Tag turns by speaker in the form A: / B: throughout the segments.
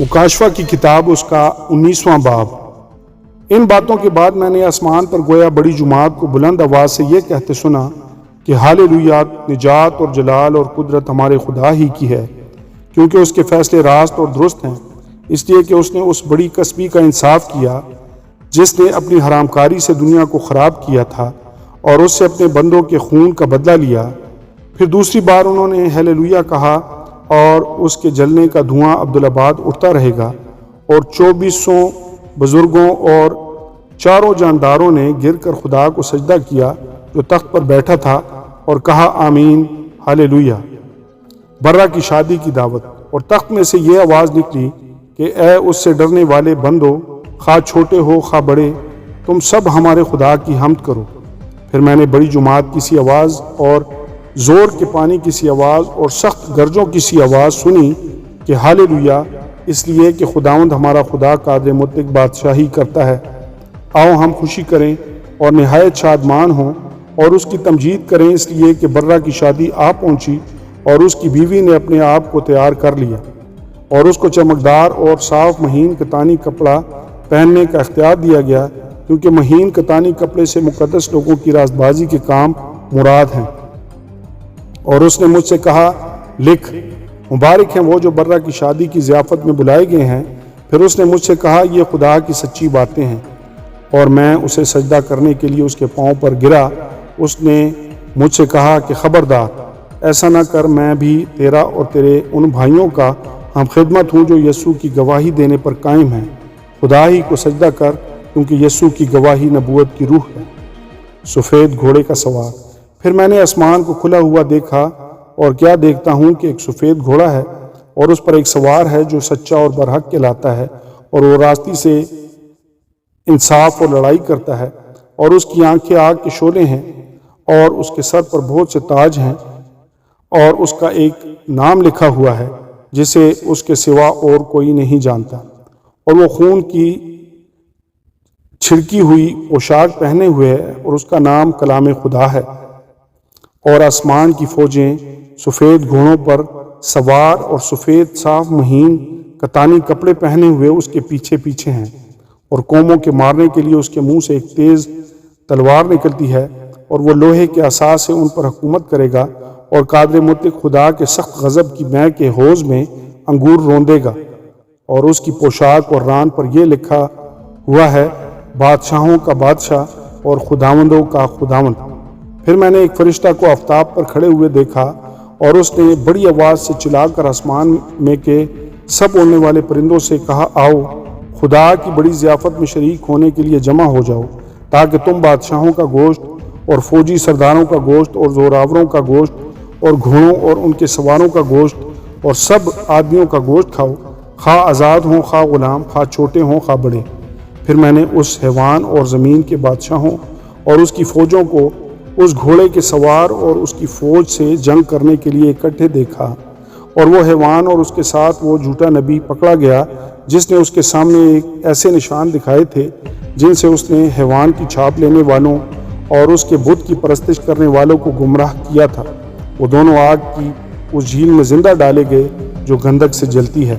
A: مکاشفہ کی کتاب اس کا 19واں باب۔ ان باتوں کے بعد میں نے آسمان پر گویا بڑی جماعت کو بلند آواز سے یہ کہتے سنا کہ ہاللویا، نجات اور جلال اور قدرت ہمارے خدا ہی کی ہے، کیونکہ اس کے فیصلے راست اور درست ہیں، اس لیے کہ اس نے اس بڑی کسبی کا انصاف کیا جس نے اپنی حرام کاری سے دنیا کو خراب کیا تھا اور اس سے اپنے بندوں کے خون کا بدلہ لیا۔ پھر دوسری بار انہوں نے ہاللویا کہا اور اس کے جلنے کا دھواں عبدالآباد اٹھتا رہے گا، اور 2400 بزرگوں اور چاروں جانداروں نے گر کر خدا کو سجدہ کیا جو تخت پر بیٹھا تھا، اور کہا آمین ہاللویا۔ برہ کی شادی کی دعوت۔ اور تخت میں سے یہ آواز نکلی کہ اے اس سے ڈرنے والے بندو، خواہ چھوٹے ہو خواہ بڑے، تم سب ہمارے خدا کی حمد کرو۔ پھر میں نے بڑی جماعت کی سی آواز اور زور کے پانی کی سی آواز اور سخت گرجوں کی سی آواز سنی کہ ہاللویا، اس لیے کہ خداوند ہمارا خدا قادر مطلق بادشاہی کرتا ہے۔ آؤ ہم خوشی کریں اور نہایت شادمان ہوں اور اس کی تمجید کریں، اس لیے کہ برہ کی شادی آ پہنچی اور اس کی بیوی نے اپنے آپ کو تیار کر لیا، اور اس کو چمکدار اور صاف مہین کتانی کپڑا پہننے کا اختیار دیا گیا، کیونکہ مہین کتانی کپڑے سے مقدس لوگوں کی راست بازی کے کام مراد ہیں۔ اور اس نے مجھ سے کہا، لکھ، مبارک ہیں وہ جو برہ کی شادی کی ضیافت میں بلائے گئے ہیں۔ پھر اس نے مجھ سے کہا، یہ خدا کی سچی باتیں ہیں، اور میں اسے سجدہ کرنے کے لیے اس کے پاؤں پر گرا۔ اس نے مجھ سے کہا کہ خبردار، ایسا نہ کر، میں بھی تیرا اور تیرے ان بھائیوں کا ہم خدمت ہوں جو یسوع کی گواہی دینے پر قائم ہیں۔ خدا ہی کو سجدہ کر، کیونکہ یسوع کی گواہی نبوت کی روح ہے۔ سفید گھوڑے کا سوار۔ پھر میں نے آسمان کو کھلا ہوا دیکھا، اور کیا دیکھتا ہوں کہ ایک سفید گھوڑا ہے، اور اس پر ایک سوار ہے جو سچا اور برحق کہلاتا ہے، اور وہ راستی سے انصاف اور لڑائی کرتا ہے، اور اس کی آنکھیں آگ کے شعلے ہیں، اور اس کے سر پر بہت سے تاج ہیں، اور اس کا ایک نام لکھا ہوا ہے جسے اس کے سوا اور کوئی نہیں جانتا، اور وہ خون کی چھڑکی ہوئی پوشاک پہنے ہوئے ہے، اور اس کا نام کلام خدا ہے۔ اور آسمان کی فوجیں سفید گھوڑوں پر سوار اور سفید صاف مہین کتانی کپڑے پہنے ہوئے اس کے پیچھے پیچھے ہیں، اور قوموں کے مارنے کے لیے اس کے منہ سے ایک تیز تلوار نکلتی ہے، اور وہ لوہے کے عصا سے ان پر حکومت کرے گا، اور قادر مطلق خدا کے سخت غضب کی مے کے حوض میں انگور روندے گا۔ اور اس کی پوشاک اور ران پر یہ لکھا ہوا ہے، بادشاہوں کا بادشاہ اور خداوندوں کا خداوند۔ پھر میں نے ایک فرشتہ کو آفتاب پر کھڑے ہوئے دیکھا، اور اس نے بڑی آواز سے چلا کر آسمان میں کے سب اڑنے والے پرندوں سے کہا، آؤ خدا کی بڑی ضیافت میں شریک ہونے کے لیے جمع ہو جاؤ، تاکہ تم بادشاہوں کا گوشت اور فوجی سرداروں کا گوشت اور زوراوروں کا گوشت اور گھوڑوں اور ان کے سواروں کا گوشت اور سب آدمیوں کا گوشت کھاؤ، خواہ آزاد ہوں خواہ غلام، خواہ چھوٹے ہوں خواہ بڑے۔ پھر میں نے اس حیوان اور زمین کے بادشاہوں اور اس کی فوجوں کو اس گھوڑے کے سوار اور اس کی فوج سے جنگ کرنے کے لیے اکٹھے دیکھا، اور وہ حیوان اور اس کے ساتھ وہ جھوٹا نبی پکڑا گیا جس نے اس کے سامنے ایک ایسے نشان دکھائے تھے جن سے اس نے حیوان کی چھاپ لینے والوں اور اس کے بت کی پرستش کرنے والوں کو گمراہ کیا تھا۔ وہ دونوں آگ کی اس جھیل میں زندہ ڈالے گئے جو گندھک سے جلتی ہے،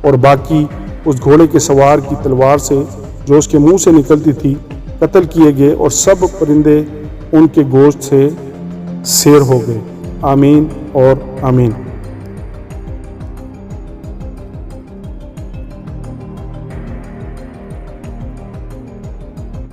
A: اور باقی اس گھوڑے کے سوار کی تلوار سے جو اس کے منہ سے نکلتی تھی قتل کیے گئے، اور سب پرندے ان کے گوشت سے سیر ہو گئے۔ آمین اور آمین۔